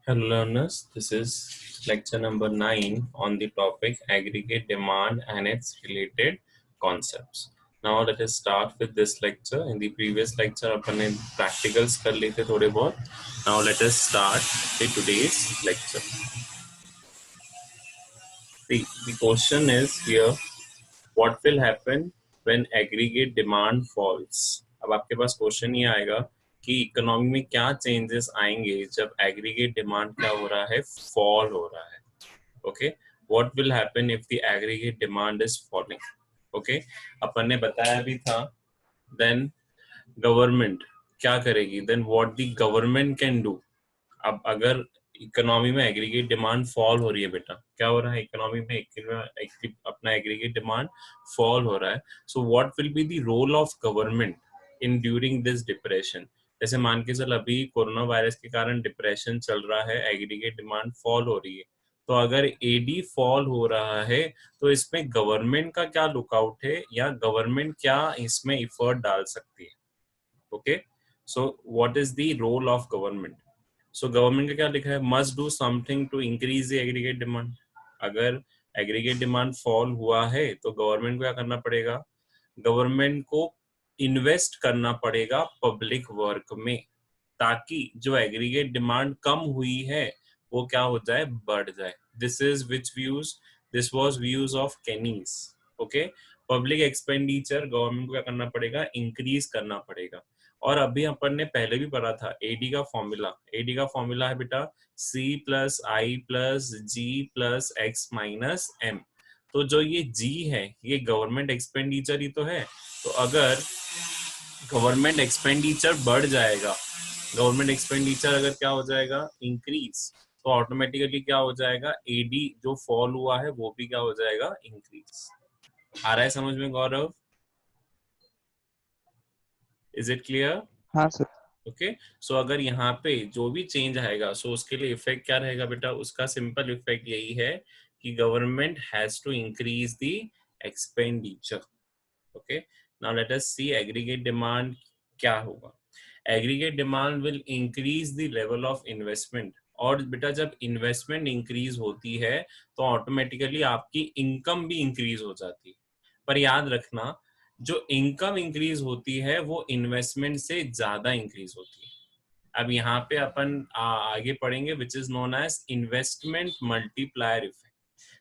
Hello learners, this is lecture number 9 on the topic aggregate demand and its related concepts. Now let us start with this lecture. In the previous lecture upon practicals कर लिए थे थोड़े बहुत. Now let us start with today's lecture. The question is here, what will happen when aggregate demand falls? अब आपके पास question ये आएगा कि इकोनॉमी में क्या चेंजेस आएंगे जब एग्रीगेट डिमांड क्या हो रहा है, फॉल हो रहा है. Okay, what will happen if the aggregate demand is falling. Okay, अपन ने बताया भी था. देन गवर्नमेंट क्या करेगी, then what the government can do. अब अगर इकोनॉमी में एग्रीगेट डिमांड फॉल हो रही है, बेटा क्या हो रहा है इकोनॉमी में, अपना एग्रीगेट डिमांड फॉल हो रहा है. So what will be the role of government in during this depression. जैसे मान के चल अभी कोरोना वायरस के कारण डिप्रेशन चल रहा है, एग्रीगेट डिमांड फॉल हो रही है. तो अगर एडी फॉल हो रहा है तो इसमें गवर्नमेंट का क्या लुकआउट है या गवर्नमेंट क्या इसमें इफर्ट डाल सकती है. Okay, so what is the role of government. So government का क्या लिखा है, must do something to increase the aggregate demand. अगर एग्रीगेट डिमांड फॉल हुआ है तो गवर्नमेंट को क्या करना पड़ेगा, गवर्नमेंट को इन्वेस्ट करना पड़ेगा पब्लिक वर्क में, ताकि जो एग्रीगेट डिमांड कम हुई है वो क्या हो जाए, बढ़ जाए. This is which views, this was views of Kaynes. Okay, public expenditure government को क्या करना पड़ेगा, इंक्रीज करना पड़ेगा. और अभी अपन ने पहले भी पढ़ा था एडी का फॉर्मूला. एडी का फॉर्मूला है बेटा सी प्लस आई प्लस जी प्लस एक्स माइनस एम. तो जो ये जी है ये गवर्नमेंट एक्सपेंडिचर ही तो है. तो अगर गवर्नमेंट एक्सपेंडिचर बढ़ जाएगा, गवर्नमेंट एक्सपेंडिचर अगर क्या हो जाएगा, इंक्रीज, तो ऑटोमेटिकली क्या हो जाएगा, एडी जो फॉल हुआ है वो भी क्या हो जाएगा, इंक्रीज. आ रहा है समझ में गौरव? Is it clear? हाँ सर. ओके, सो अगर यहाँ पे जो भी चेंज आएगा सो उसके लिए इफेक्ट क्या रहेगा बेटा, उसका सिंपल इफेक्ट यही है कि government has to increase the expenditure. Okay, now let us see aggregate demand क्या होगा. Aggregate demand will increase the level of investment. और बेटा जब इन्वेस्टमेंट इंक्रीज होती है तो ऑटोमेटिकली आपकी इनकम भी इंक्रीज हो जाती है. पर याद रखना, जो इनकम इंक्रीज होती है वो इन्वेस्टमेंट से ज्यादा इंक्रीज होती है. अब यहाँ पे अपन आगे पढ़ेंगे which is known as investment multiplier effect.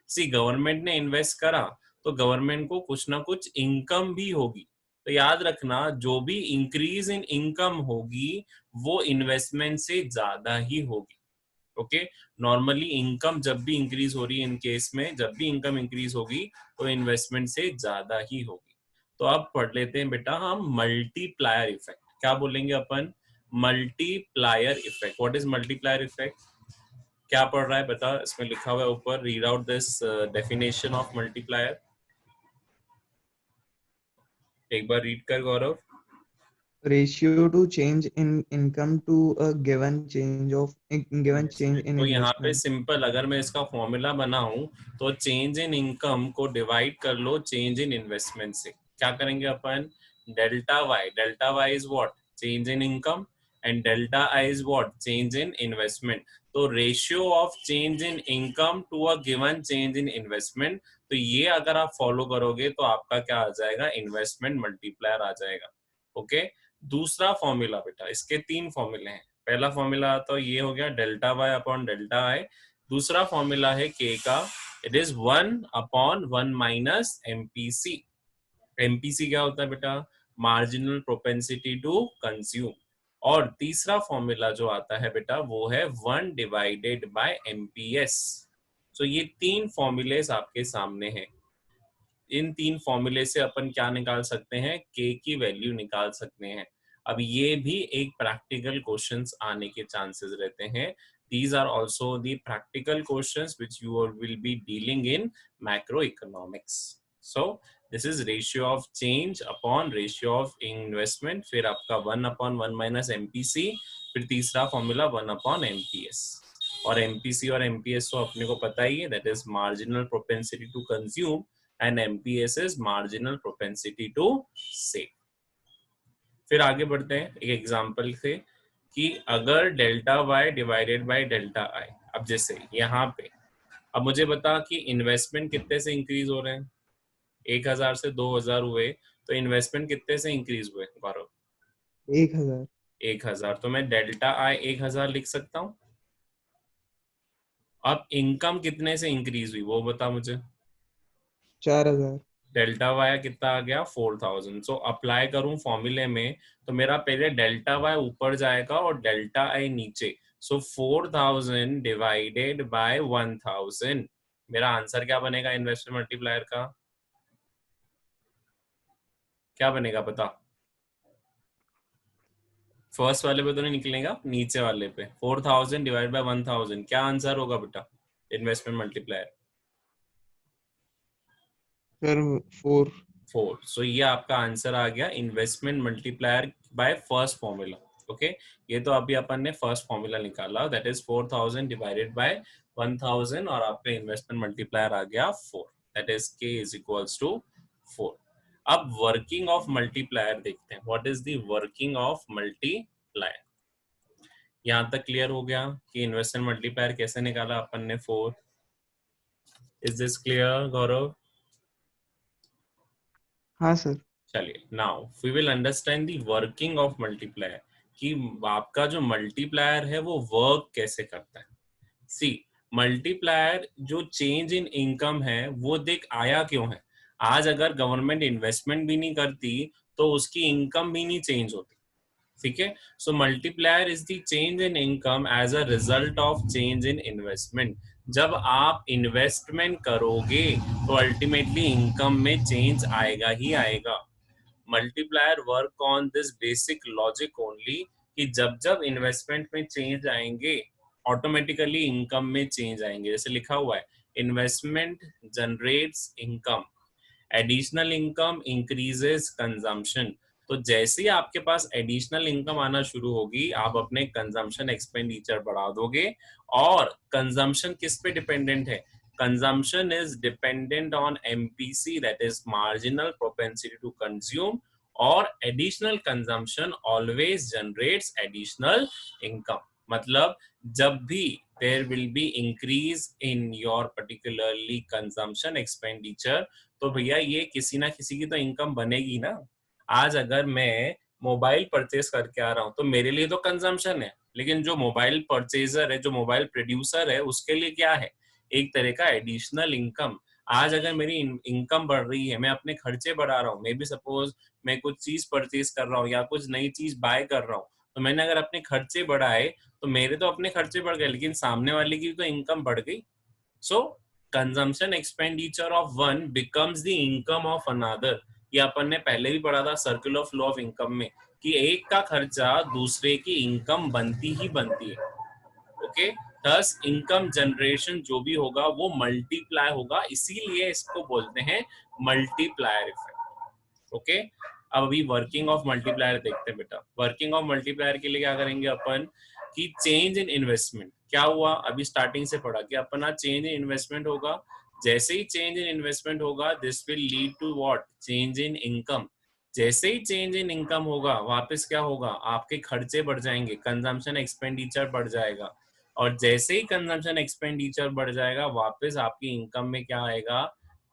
See government ने इन्वेस्ट करा तो गवर्नमेंट को कुछ ना कुछ इनकम भी होगी. तो याद रखना जो भी इंक्रीज इन इनकम होगी वो इन्वेस्टमेंट से ज्यादा ही होगी. ओके, नॉर्मली इनकम जब भी इंक्रीज हो रही है, इन केस में जब भी इनकम इंक्रीज होगी तो इन्वेस्टमेंट से ज्यादा ही होगी. तो अब पढ़ लेते हैं बेटा हम मल्टीप्लायर इफेक्ट. क्या बोलेंगे अपन, multiplier effect. What is multiplier effect, क्या पढ़ रहा है बता, इसमें लिखा हुआ है ऊपर, read out this definition of multiplier. एक बार रीड कर गौरव. Ratio to change in income to a given change investment. in तो यहाँ पे investment. सिंपल अगर मैं इसका फॉर्मूला बनाऊं तो चेंज इन इनकम को डिवाइड कर लो चेंज इन इन्वेस्टमेंट से. क्या करेंगे अपन, delta Y is what, change in income, and delta I is what, change in investment. तो ratio of change in income to a given change in investment. तो ये अगर आप फॉलो करोगे तो आपका क्या आ जाएगा, इन्वेस्टमेंट मल्टीप्लायर आ जाएगा. ओके, दूसरा फॉर्मूला बेटा, इसके तीन फॉर्मूले हैं. पहला फॉर्मूला तो ये हो गया delta Y upon delta I. दूसरा फॉर्मूला है के का, it is 1/1 minus MPC. MPC क्या होता है बेटा, मार्जिनल प्रोपेंसिटी टू कंज्यूम. और तीसरा फॉर्मूला जो आता है बेटा वो है 1 डिवाइडेड बाय एमपीएस. सो ये तीन फॉर्मूलेस आपके सामने हैं. इन तीन फॉर्मूले से अपन क्या निकाल सकते हैं, के की वैल्यू निकाल सकते हैं. अब ये भी एक प्रैक्टिकल क्वेश्चंस आने के चांसेस रहते हैं. These are also the practical questions which you will be dealing in macroeconomics. So this is ratio of change upon ratio of investment, फिर आपका 1/1 माइनस एमपीसी, फिर तीसरा फॉर्मूला 1/एमपीएस. और एमपीसी और एमपीएस तो अपने को पता ही है, that is marginal propensity to consume and MPS is marginal propensity to save. फिर आगे बढ़ते हैं एक एग्जांपल से कि अगर delta Y divided by delta I, अब जैसे यहाँ पे अब मुझे बता कि इन्वेस्टमेंट कितने से इंक्रीज हो रहे हैं, 1000 से 2000 हुए, तो इन्वेस्टमेंट कितने से इंक्रीज हुए गौरव? 1000। 1000, तो मैं डेल्टा आई 1000 लिख सकता हूँ। अब इनकम कितने से इंक्रीज हुई वो बता मुझे। 4000। डेल्टा वाई कितना आ गया, 4000। सो अप्लाई करूं फॉर्मूले में तो मेरा पहले डेल्टा वाई ऊपर जाएगा और डेल्टा आई नीचे। सो 4000 डिवाइडेड बाय 1000, मेरा आंसर क्या बनेगा इन्वेस्टमेंट मल्टीप्लायर का? क्या बनेगा बता? फर्स्ट वाले पे तो नहीं निकलेगा, नीचे वाले पे 4000 डिवाइड बाय 1000, क्या आंसर होगा बेटा इन्वेस्टमेंट मल्टीप्लायर? सर 4। 4। सो ये आपका आंसर आ गया investment multiplier by first formula. Okay, ये तो अभी अपन ने फर्स्ट फॉर्मूला निकाला, दैट इज 4000 डिवाइडेड बाय 1000, और आपका इन्वेस्टमेंट मल्टीप्लायर आ गया 4, दैट इज के इज इक्वल्स टू 4। अब वर्किंग ऑफ मल्टीप्लायर देखते हैं, what is the working of multiplier. यहाँ तक क्लियर हो गया कि इन्वेस्टमेंट मल्टीप्लायर कैसे निकाला अपन ने 4? Is this clear Gaurav? हाँ सर। चलिए, now we will understand the working of multiplier, कि आपका जो मल्टीप्लायर है वो वर्क कैसे करता है। सी, मल्टीप्लायर जो चेंज इन इनकम है वो देख आया क्यों है। आज अगर गवर्नमेंट इन्वेस्टमेंट भी नहीं करती तो उसकी इनकम भी नहीं चेंज होती, ठीक है। So multiplier is the change in income as a result of change in investment. जब आप इन्वेस्टमेंट करोगे तो अल्टीमेटली इनकम में चेंज आएगा ही आएगा। Multiplier work on this basic logic only, कि जब जब इन्वेस्टमेंट में चेंज आएंगे ऑटोमेटिकली इनकम में चेंज आएंगे। जैसे लिखा हुआ है, investment generates income, additional income increases consumption. तो जैसे ही आपके पास एडिशनल इनकम आना शुरू होगी आप अपने कंजम्पशन एक्सपेंडिचर बढ़ा दोगे। और कंजम्पशन किस पे डिपेंडेंट है? consumption is dependent on MPC, that is marginal propensity to consume, or additional consumption always generates additional income। मतलब जब भी there will be increase in your particularly consumption expenditure, तो भैया ये किसी ना किसी की तो इनकम बनेगी ना। आज अगर मैं मोबाइल परचेज करके आ रहा हूँ तो मेरे लिए तो कंजम्पशन है, लेकिन जो मोबाइल परचेजर है, जो मोबाइल प्रोड्यूसर है, उसके लिए क्या है? एक तरह का एडिशनल इनकम। आज अगर मेरी इनकम बढ़ रही है, मैं अपने खर्चे बढ़ा रहा हूँ, मे बी सपोज मैं कुछ चीज परचेज कर रहा हूँ या कुछ नई चीज बाय कर रहा हूँ, तो मैंने अगर अपने खर्चे बढ़ाए तो मेरे तो अपने खर्चे बढ़ गए, लेकिन सामने वाले की तो इनकम बढ़ गई। So consumption expenditure of one becomes the income of another. ये अपन ने पहले भी पढ़ा था circle of law of income में, कि एक का खर्चा दूसरे की इनकम बनती ही बनती है। ओके, थस इनकम जनरेशन जो भी होगा वो मल्टीप्लाई होगा, इसीलिए इसको बोलते हैं मल्टीप्लायर इफेक्ट। ओके, अब अभी वर्किंग ऑफ मल्टीप्लायर देखते हैं बेटा। वर्किंग ऑफ मल्टीप्लायर के लिए क्या करेंगे अपन, कि चेंज इन इन्वेस्टमेंट क्या हुआ, अभी स्टार्टिंग से पढ़ा कि अपना चेंज इन इन्वेस्टमेंट होगा। जैसे ही चेंज इन इन्वेस्टमेंट होगा this will lead to what, change in income. जैसे ही चेंज इन इनकम होगा वापस क्या होगा, आपके खर्चे बढ़ जाएंगे, कंजम्पशन एक्सपेंडिचर बढ़ जाएगा। और जैसे ही कंजम्पशन एक्सपेंडिचर बढ़ जाएगा वापस आपकी इनकम में क्या आएगा,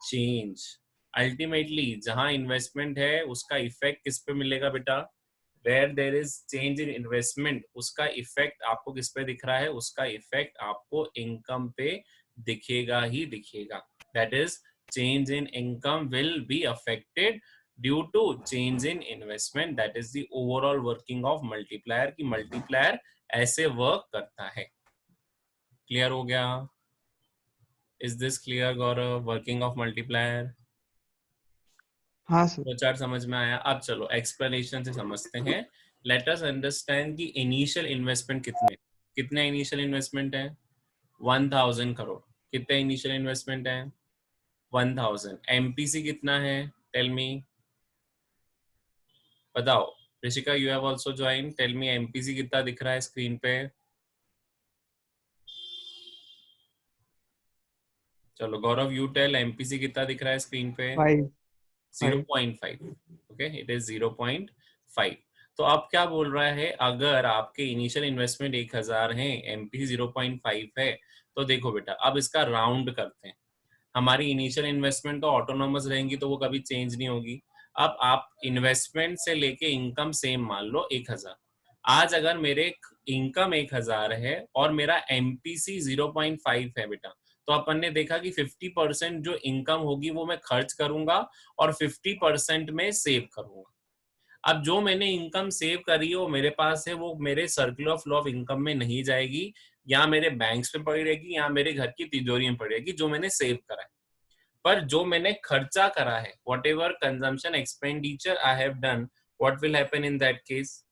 चेंज। अल्टीमेटली जहां इन्वेस्टमेंट है उसका इफेक्ट किस पे मिलेगा बेटा? Where there is change in investment, उसका इफेक्ट आपको किस पे दिख रहा है? उसका इफेक्ट आपको इनकम पे दिखेगा ही दिखेगा। That is change in income will be affected due to change in investment. That is the overall working of multiplier, की मल्टीप्लायर ऐसे वर्क करता है। क्लियर हो गया? Is this clear Gaurav, working of multiplier? हाँ सर। दो चार समझ में आया? अब चलो एक्सप्लेनेशन से समझते हैं। लेट अस अंडरस्टैंड कि इनिशियल इन्वेस्टमेंट कितने कितने इनिशियल इन्वेस्टमेंट है? 1000 करोड़। कितने इनिशियल इन्वेस्टमेंट है? 1000। एमपीसी कितना है? टेल मी, बताओ। Rishika, you have also join, tell me MPC कितना दिख रहा है स्क्रीन पे? चलो गौरव यू टेल, एमपीसी कितना दिख रहा है स्क्रीन पे? 5। 5। 0.5। Okay, it is 0.5। तो अब क्या बोल रहा है, अगर आपके इनिशियल इन्वेस्टमेंट 1000 है, एमपीसी 0.5 है, तो देखो बेटा अब इसका राउंड करते हैं। हमारी इनिशियल इन्वेस्टमेंट तो ऑटोनोमस रहेंगी, तो वो कभी चेंज नहीं होगी। अब आप इन्वेस्टमेंट से लेके इनकम सेम मान लो 1000। आज अगर मेरे इनकम 1000 है और मेरा एमपीसी 0.5 है बेटा, तो अपन ने देखा कि 50% जो इनकम होगी वो मैं खर्च करूंगा और 50% में सेव करूंगा। अब जो मैंने इनकम सेव करी है वो मेरे पास है, वो मेरे circle of law of income में नहीं जाएगी, या मेरे बैंक्स में पड़ी रहेगी, या मेरे घर की तिजोरी में पड़ी रहेगी, जो मैंने सेव करा है। पर जो मैंने खर्चा करा है, what ever consumption expenditure I have done, what will happen in that case,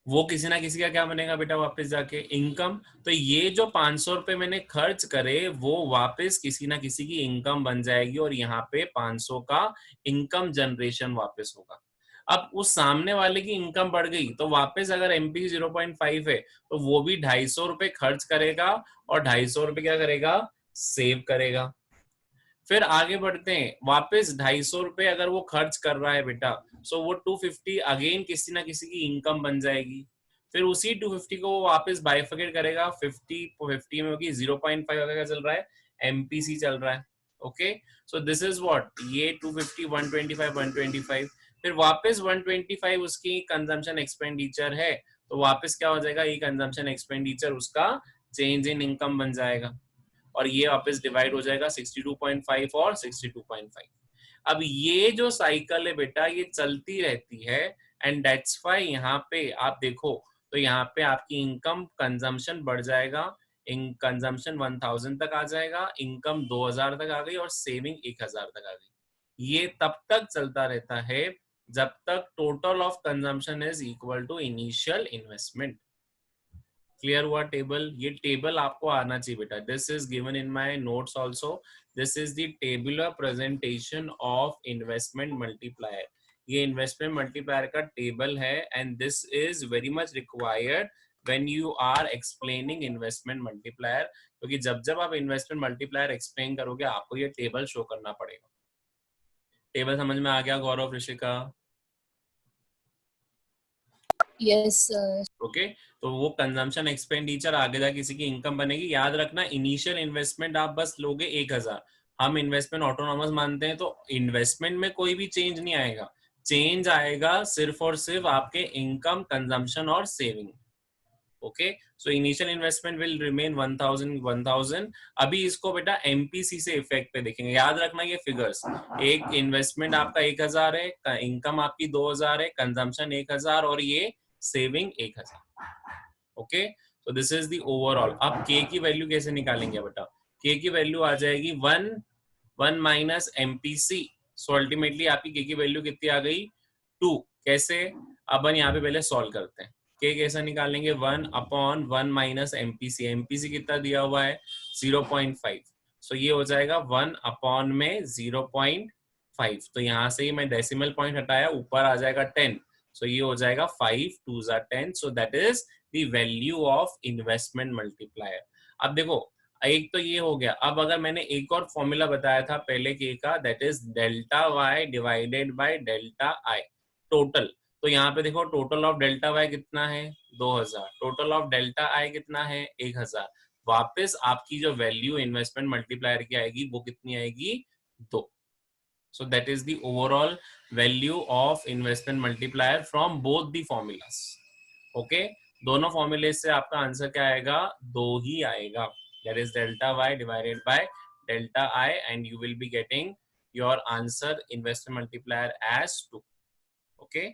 वो किसी ना किसी का क्या बनेगा बेटा वापस जाके इनकम। तो ये जो 500 रुपए मैंने खर्च करे वो वापस किसी ना किसी की इनकम बन जाएगी, और यहाँ पे 500 का इनकम जनरेशन वापस होगा। अब उस सामने वाले की इनकम बढ़ गई, तो वापस अगर एमपी 0.5 है तो वो भी 250 रुपए खर्च करेगा और 250 रुपए क्या करेगा, सेव करेगा। फिर आगे बढ़ते हैं, वापस 250 रुपए अगर वो खर्च कर रहा है बेटा, सो वो 250 अगेन किसी ना किसी की इनकम बन जाएगी। फिर उसी 250 को वो वापस बाइफरकेट करेगा, 50 में होगी 0.5 क्या चल रहा है, एमपीसी चल रहा है। Okay, so this is what, ये 250 125 125, फिर वापस 125 उसकी कंजम्पशन एक्सपेंडिचर है, तो वापस क्या हो जाएगा, ये कंजम्पशन एक्सपेंडिचर उसका चेंज इन इनकम बन जाएगा, और ये वापस डिवाइड हो जाएगा 62.5 और 62.5। अब ये जो साइकिल है बेटा ये चलती रहती है, एंड दैट्स व्हाई यहाँ पे आप देखो तो यहाँ पे आपकी इनकम कंजम्पशन बढ़ जाएगा, इन कंजम्पशन 1000 तक आ जाएगा, इनकम 2000 तक आ गई और सेविंग 1000 तक आ गई। ये तब तक चलता रहता है जब तक total of consumption is equal to initial investment. Clear हुआ टेबल, ये टेबल आपको आना चाहिए बेटा, this is given in my notes also, this is the tabular presentation of investment multiplier. ये इन्वेस्टमेंट मल्टीप्लायर का टेबल है, and this is very much required when you are explaining investment multiplier, क्योंकि जब जब आप इन्वेस्टमेंट मल्टीप्लायर एक्सप्लेन करोगे आपको ये टेबल शो करना पड़ेगा। टेबल समझ में आ गया Gaurav, Rishika? Yes sir. Okay, तो वो कंजम्पशन एक्सपेंडिचर आगे जा किसी की इनकम बनेगी। याद रखना इनिशियल इन्वेस्टमेंट आप बस लोगे 1000, हम इन्वेस्टमेंट ऑटोनॉमस मानते हैं, तो इन्वेस्टमेंट में कोई भी चेंज नहीं आएगा, चेंज आएगा सिर्फ और सिर्फ आपके इनकम, कंजम्पशन और saving. Okay, so initial investment will remain 1000। अभी इसको बेटा एमपीसी से इफेक्ट पे देखेंगे। याद रखना ये फिगर्स, एक इन्वेस्टमेंट आपका 1000 है, इनकम आपकी 2000 है, कंजम्पशन 1000 और ये saving 1000। Okay, so this is the overall. अब के की वैल्यू कैसे निकालेंगे बेटा, के की वैल्यू आ जाएगी 1 माइनस एमपीसी, सो अल्टीमेटली आपकी के की वैल्यू कितनी आ गई, 2। कैसे, अपन यहाँ पे पहले सॉल्व करते हैं। के कैसे निकालेंगे, 1/1 माइनस एमपीसी, एमपीसी कितना दिया हुआ है 0.5, सो ये हो जाएगा 1 में 0.5, तो यहाँ से ही मैं डेसिमल पॉइंट हटाया, ऊपर आ जाएगा 10, सो ये हो जाएगा 5 2 10, so that is the value of investment multiplier. अब देखो एक तो ये हो गया, अब अगर मैंने एक और फॉर्मूला बताया था पहले के का, that is delta Y divided by delta I total. तो यहाँ पे देखो टोटल ऑफ डेल्टा वाई कितना है 2000, टोटल ऑफ डेल्टा आई कितना है 1000, वापस आपकी जो वैल्यू इन्वेस्टमेंट मल्टीप्लायर की आएगी वो कितनी आएगी 2। So that is the overall value of investment multiplier from both the formulas. Okay, दोनों फॉर्मूले से आपका आंसर क्या आएगा, 2 ही आएगा, that is delta y divided by delta I, and you will be getting your answer investment multiplier as 2. Okay,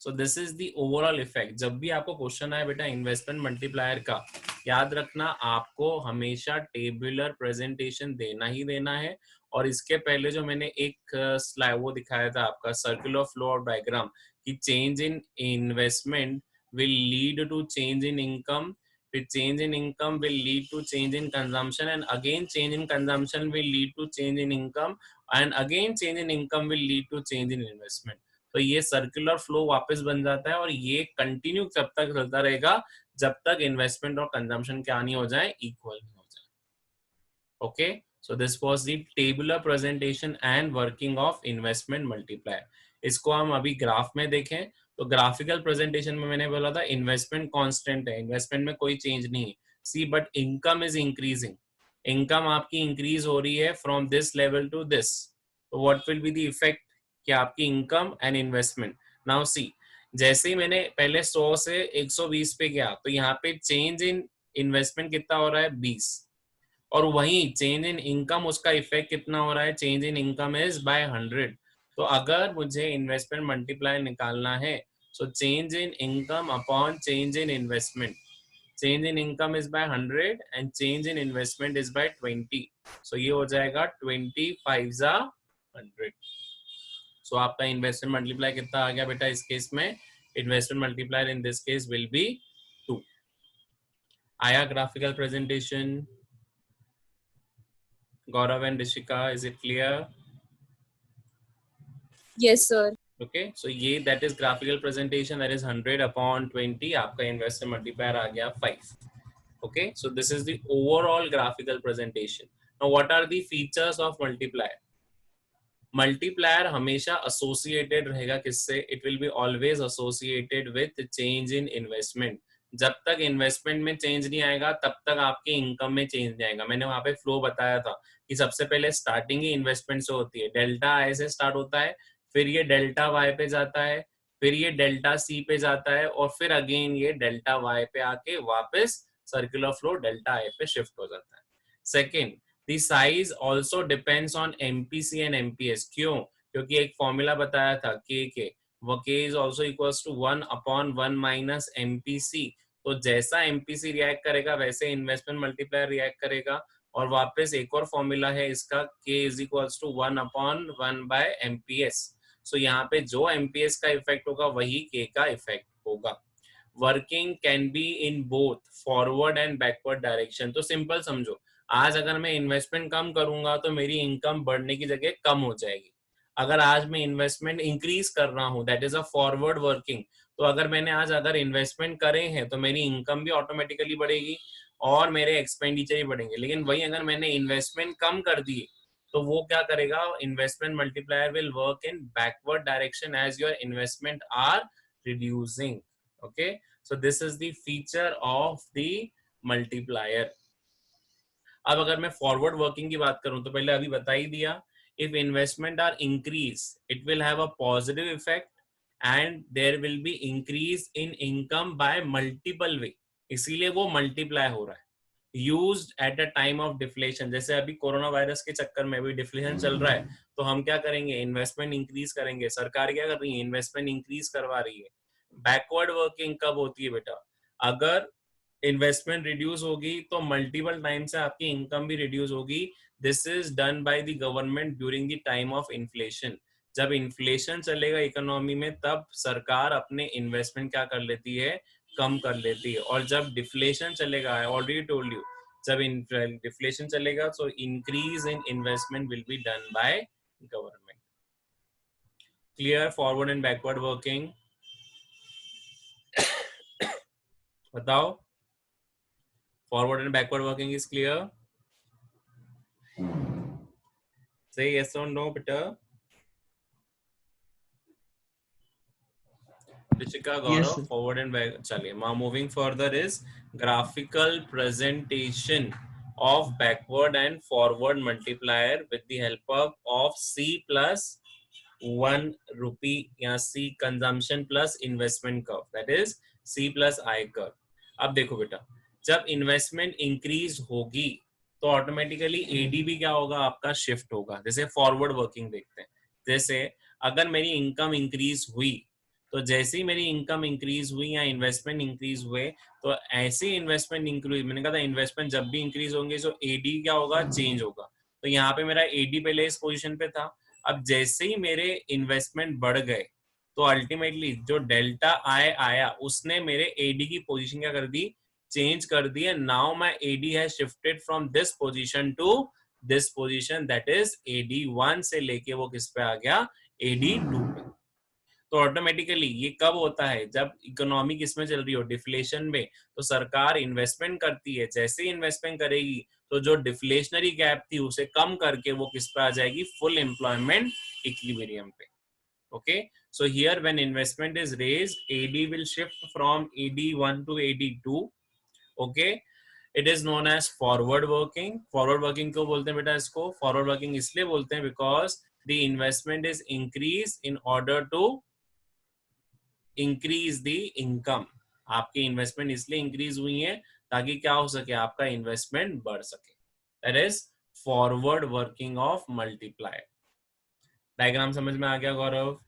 so this is the overall effect। जब भी आपको क्वेश्चन आए बेटा इन्वेस्टमेंट मल्टीप्लायर का, याद रखना आपको हमेशा टेबुलर प्रेजेंटेशन देना ही देना है। और इसके पहले जो मैंने एक स्लाइड वो दिखाया था आपका सर्कुलर ऑफ फ्लो और डायग्राम, कि change in investment will lead to change in income, फिर change in income will lead to change in consumption, and again change in consumption will lead to change in income, and again change in income will lead to change in investment. तो ये circular flow वापस बन जाता है, और ये continue जब तक चलता रहेगा जब तक इन्वेस्टमेंट और कंजम्पशन क्या नहीं हो जाए, इक्वल नहीं हो जाए। Okay, so this was the tabular presentation and working of investment multiplier। इसको हम अभी ग्राफ में देखें तो ग्राफिकल प्रेजेंटेशन में मैंने बोला था इन्वेस्टमेंट कांस्टेंट है, इन्वेस्टमेंट में कोई चेंज नहीं है। See but income is increasing, income आपकी इंक्रीज हो रही है from this level to this, तो what will be the effect कि आपकी income and investment. Now see, जैसे ही मैंने पहले 100 से 120 पे गया तो यहाँ पे चेंज इन इन्वेस्टमेंट कितना हो रहा है 20, और वहीं चेंज इन इनकम उसका इफेक्ट कितना हो रहा है, change in income is by 100। तो अगर मुझे इन्वेस्टमेंट मल्टीप्लाई निकालना है so change in income upon change in investment, change in income is by 100 and change in investment is by 20, सो ये हो जाएगा 25 जा 100। सो आपका इन्वेस्टमेंट मल्टीप्लाई कितना आ गया बेटा इस केस में, investment multiplier in this case will be 2। आया graphical presentation? Gaurav and Rishika, is it clear? Yes, sir. Okay, so ये that is graphical presentation, that is 100 upon 20, आपका investment multiplier आ गया 5. Okay, so this is the overall graphical presentation. Now what are the features of multiplier? Multiplier हमेशा associated रहेगा किससे? It will be always associated with change in investment. जब तक investment में change नहीं आएगा तब तक आपके इनकम में चेंज नहीं आएगा। मैंने वहां पे फ्लो बताया था कि सबसे पहले स्टार्टिंग ही इन्वेस्टमेंट से होती है, डेल्टा आई से स्टार्ट होता है, फिर ये डेल्टा वाई पे जाता है, फिर ये डेल्टा सी पे जाता है, और फिर अगेन ये डेल्टा वाई पे आके वापस सर्कुलर फ्लो डेल्टा आई पे शिफ्ट हो जाता है। Second, the size also depends on MPC and MPS. क्यों? क्योंकि एक फॉर्मूला बताया था K वो K is also equals to 1 upon 1 minus MPC। तो जैसा MPC रिएक्ट करेगा वैसे इन्वेस्टमेंट मल्टीप्लायर रिएक्ट करेगा, और वापस एक और फॉर्मूला है इसका K is equals to 1 upon 1 by MPS। सो यहाँ पे जो MPS का इफेक्ट होगा वही K का इफेक्ट होगा। Working can be in both forward and backward direction. तो सिंपल समझो, आज अगर मैं इन्वेस्टमेंट कम करूंगा तो मेरी इनकम बढ़ने की जगह कम हो जाएगी। अगर आज मैं इन्वेस्टमेंट इंक्रीज कर रहा हूं, that is a forward working. तो अगर मैंने आज अगर इन्वेस्टमेंट करे हैं तो मेरी इनकम भी ऑटोमेटिकली बढ़ेगी और मेरे एक्सपेंडिचर ही बढ़ेंगे। लेकिन वही अगर मैंने इन्वेस्टमेंट कम कर दी तो वो क्या करेगा, investment multiplier will work in backward direction as your investment are reducing. Okay, so this is the feature of the multiplier. अब अगर मैं फॉरवर्ड वर्किंग की बात करूं तो पहले अभी बता ही दिया, if investment are increase it will have a positive effect and there will be increase in income by multiple way, इसीलिए वो मल्टीप्लाई हो रहा है। Used at a time of deflation, जैसे अभी कोरोना वायरस के चक्कर में भी डिफ्लेशन चल रहा है, तो हम क्या करेंगे, इन्वेस्टमेंट इंक्रीज करेंगे। सरकार क्या कर रही है, इन्वेस्टमेंट इंक्रीज करवा रही है। बैकवर्ड वर्किंग कब होती है बेटा, अगर इन्वेस्टमेंट रिड्यूस होगी तो मल्टीपल टाइम से आपकी इनकम भी रिड्यूस होगी। This is done by the government during the time of inflation. जब इन्फ्लेशन चलेगा इकोनॉमी में तब सरकार अपने इन्वेस्टमेंट क्या कर लेती है, कम कर लेती है। और जब डिफ्लेशन चलेगा, आई ऑलरेडी टोल्ड यू, जब डिफ्लेशन चलेगा तो increase in investment will be done by government. Clear forward and backward working? बताओ, forward and backward working is clear? Say yes or no, Peter. Rishika, Gaurav, Yes. forward and back. चलिए, now moving further is graphical presentation of backward and forward multiplier with the help of C plus 1 rupee या C consumption plus investment curve, that is C plus I curve। अब देखो बेटा, जब investment increase होगी तो automatically AD भी क्या होगा, आपका शिफ्ट होगा। जैसे फॉरवर्ड वर्किंग देखते हैं, जैसे अगर मेरी इनकम इंक्रीज हुई तो जैसे ही मेरी इनकम इंक्रीज हुई या इन्वेस्टमेंट इंक्रीज हुए तो ऐसे इन्वेस्टमेंट इंक्रीज, मैंने कहा था इन्वेस्टमेंट जब भी इंक्रीज होंगे तो एडी क्या होगा, चेंज होगा। तो यहाँ पे मेरा एडी पहले इस पोजिशन पे था, अब जैसे ही मेरे इन्वेस्टमेंट बढ़ गए तो अल्टीमेटली जो डेल्टा आई आया उसने मेरे एडी की पोजीशन क्या कर दी, चेंज कर दी है। Now my AD has shifted from this position to this position, that is AD 1 से लेके वो किस पे आ गया, एडी 2 पे। तो ऑटोमेटिकली ये कब होता है, जब इकोनॉमी किसमें चल रही हो, डिफ्लेशन में। तो सरकार इन्वेस्टमेंट करती है, जैसे इन्वेस्टमेंट करेगी तो जो डिफ्लेशनरी गैप थी उसे कम करके वो किस पे आ जाएगी, फुल एम्प्लॉयमेंट इक्विलिब्रियम पे। Okay, so here when investment is raised, AD will shift from AD1 to AD2. Okay, it is known as forward working. Forward working क्यों बोलते हैं बेटा इसको? फॉरवर्ड वर्किंग इसलिए बोलते हैं because the investment is increase in order to increase the income. आपकी investment इसलिए इंक्रीज हुई है ताकि क्या हो सके, आपका इन्वेस्टमेंट बढ़ सके. That is forward working of multiplier. Diagram समझ में आ गया गौरव?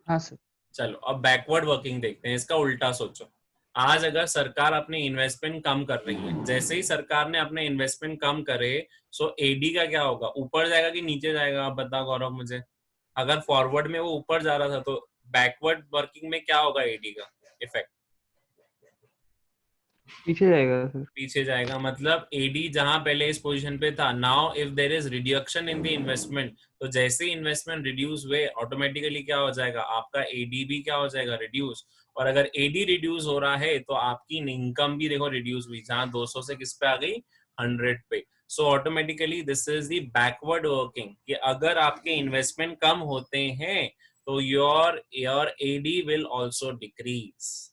हाँ सर. चलो अब बैकवर्ड वर्किंग देखते हैं. इसका उल्टा सोचो. आज अगर सरकार अपने इन्वेस्टमेंट कम कर रही है, जैसे ही सरकार ने अपने इन्वेस्टमेंट कम करे, सो एडी का क्या होगा? ऊपर जाएगा कि नीचे जाएगा? आप बताओ गौरव मुझे. अगर फॉरवर्ड में वो ऊपर जा रहा था तो बैकवर्ड वर्किंग में क्या होगा एडी का इफेक्ट? पीछे जाएगा सर. पीछे जाएगा. मतलब एडी जहां पहले इस पोजीशन पे था, now if there is reduction in the investment, तो जैसे ही इन्वेस्टमेंट रिड्यूस हुए ऑटोमेटिकली क्या हो जाएगा? आपका एडी भी क्या हो जाएगा? रिड्यूस. और अगर एडी रिड्यूस हो रहा है तो आपकी इनकम भी देखो रिड्यूस हुई, जहां 200 से किस पे आ गई? 100 पे. So automatically this is the backward working कि अगर आपके इन्वेस्टमेंट कम होते हैं तो your AD will also decrease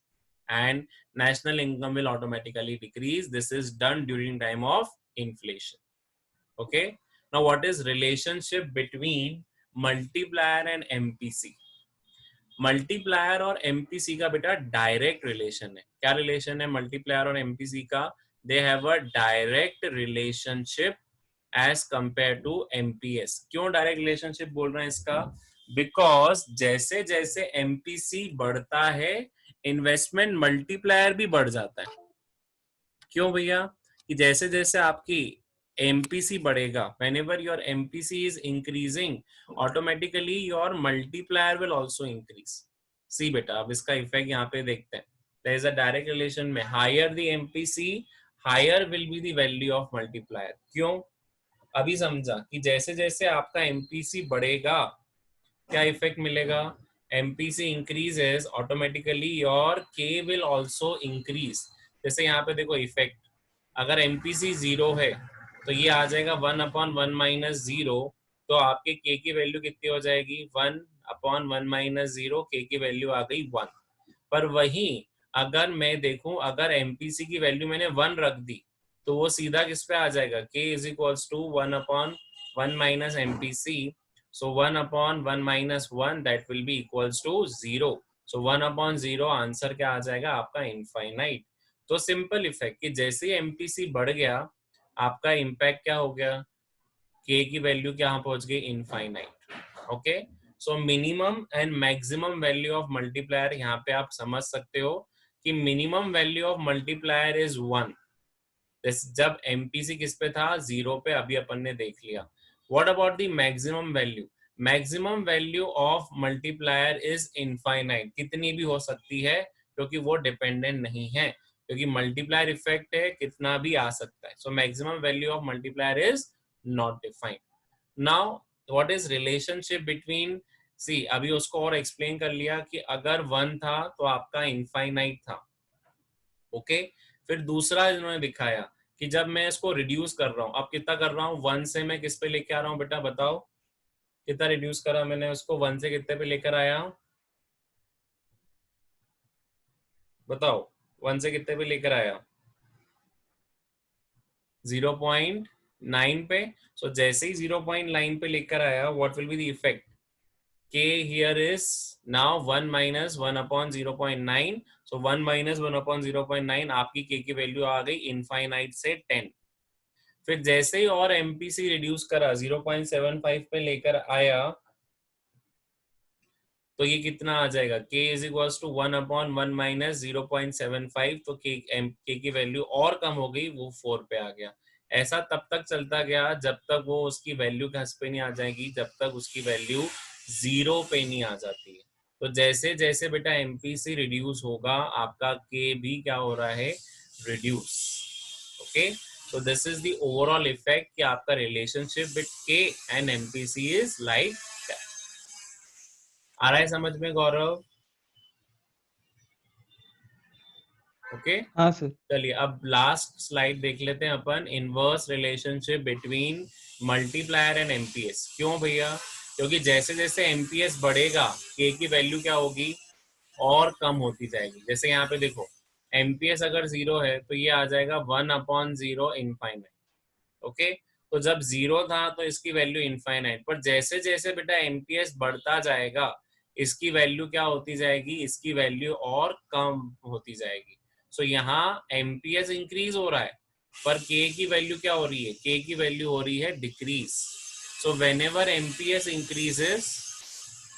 and national income will automatically decrease. This is done during time of inflation. Okay, now what is relationship between multiplier and MPC? Multiplier और MPC का बेटा डायरेक्ट रिलेशन है. क्या relation है multiplier और MPC का? They have a direct relationship as compare to MPS. क्यों direct relationship बोल रहे हैं इसका? बिकॉज जैसे जैसे एमपीसी बढ़ता है इन्वेस्टमेंट मल्टीप्लायर भी बढ़ जाता है. क्यों भैया? कि जैसे जैसे आपकी एमपीसी बढ़ेगा, whenever your MPC is increasing, automatically your multiplier will also increase. See बेटा, अब इसका इफेक्ट यहाँ पे देखते हैं. There is a direct relation में higher the MPC, higher will be the value of multiplier. क्यों? अभी समझा कि जैसे जैसे आपका MPC बढ़ेगा क्या इफेक्ट मिलेगा? MPC increases, automatically your K will also increase. जैसे यहाँ पे देखो इफेक्ट, अगर MPC 0 है तो ये आ जाएगा 1/1 माइनस 0, तो आपके K की वैल्यू कितनी हो जाएगी? 1/1 माइनस 0, K की वैल्यू आ गई 1. पर वहीं अगर मैं देखूं, अगर MPC की वैल्यू मैंने 1 रख दी तो वो सीधा किस पे आ जाएगा? K is equals to 1/1 minus MPC. So 1/1 minus 1 that will be equals to 0. So 1/0 answer क्या आ जाएगा आपका? इनफाइनाइट. तो सिंपल इफेक्ट कि जैसे ही एमपीसी बढ़ गया आपका इम्पैक्ट क्या हो गया? के की वैल्यू क्या पहुंच गई? Infinite. Okay, so minimum and maximum value of multiplier यहाँ पे आप समझ सकते हो कि minimum value of multiplier is 1. जब एमपीसी किस पे था? 0 पे. अभी अपन ने देख लिया. What about the maximum value? Maximum value of multiplier is infinite. कितनी भी हो सकती है क्योंकि वो डिपेंडेंट नहीं है, क्योंकि मल्टीप्लायर इफेक्ट है, कितना भी आ सकता है. So maximum value of multiplier is not defined. Now what is relationship between? See, अभी उसको और एक्सप्लेन कर लिया कि अगर 1 था तो आपका इनफाइनाइट था. ओके, फिर दूसरा इन्होंने दिखाया कि जब मैं इसको रिड्यूस कर रहा हूं, अब कितना कर रहा हूं? 1 से मैं किस पे लेके आ रहा हूं बेटा? बताओ कितना रिड्यूस करा मैंने उसको? 1 से कितने पे लेकर आया? बताओ 1 से कितने पे लेकर आया? 0.9 पे. सो जैसे ही 0.9 पे लेकर आया, what will be the effect? K here is now 1 minus 1/0.9. So 1 minus 1/0.9 आपकी K की वैल्यू आ गई इनफाइनाइट से 10. फिर जैसे ही और MPC रिड्यूस करा, 0.75 पे लेकर आया, तो ये कितना आ जाएगा? K is equals to 1/1 minus 0.75. तो K की वैल्यू और कम हो गई, वो 4 पे आ गया. ऐसा तब तक चलता गया जब तक वो उसकी वैल्यू किस पे नहीं आ जाएगी, जब तक उसकी वैल्यू 0 पे नहीं आ जाती है. तो जैसे जैसे बेटा MPC रिड्यूस होगा आपका K भी क्या हो रहा है? Reduce. Okay, so this is the overall effect कि आपका relationship with K and MPC is like that. आ रहा है समझ में गौरव? ओके हाँ सर। चलिए अब लास्ट स्लाइड देख लेते हैं अपन, inverse relationship between multiplier and MPS. क्यों भैया? क्योंकि जैसे जैसे एमपीएस बढ़ेगा के की वैल्यू क्या होगी, और कम होती जाएगी। जैसे यहाँ पे देखो एमपीएस अगर 0 है तो ये आ जाएगा 1/0 इनफाइनाइट। ओके, तो जब 0 था तो इसकी वैल्यू इनफाइनाइट, पर जैसे जैसे बेटा एमपीएस बढ़ता जाएगा इसकी वैल्यू क्या होती जाएगी, इसकी वैल्यू और कम होती जाएगी। सो यहाँ एमपीएस इंक्रीज हो रहा है पर के की वैल्यू क्या हो रही है, के की वैल्यू हो रही है decrease. So when ever MPS increases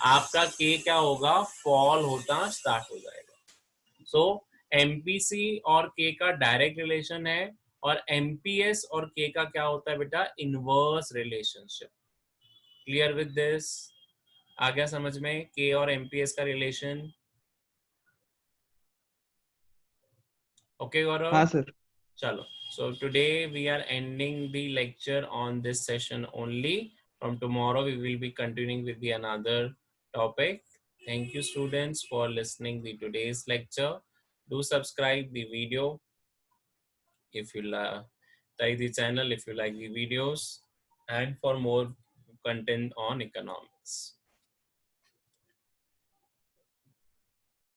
आपका के क्या होगा, फॉल होता स्टार्ट हो जाएगा। सो एमपीसी और के का डायरेक्ट रिलेशन है, और एमपीएस और के का क्या होता है बेटा, inverse relationship. Clear with this? आ गया समझ में के और एमपीएस का रिलेशन? ओके गौरव, हाँ sir. chalo. So today we are ending the lecture on this session only. From tomorrow we will be continuing with the another topic. Thank you students for listening the today's lecture. Do subscribe the video if you like the channel, if you like the videos, and for more content on economics.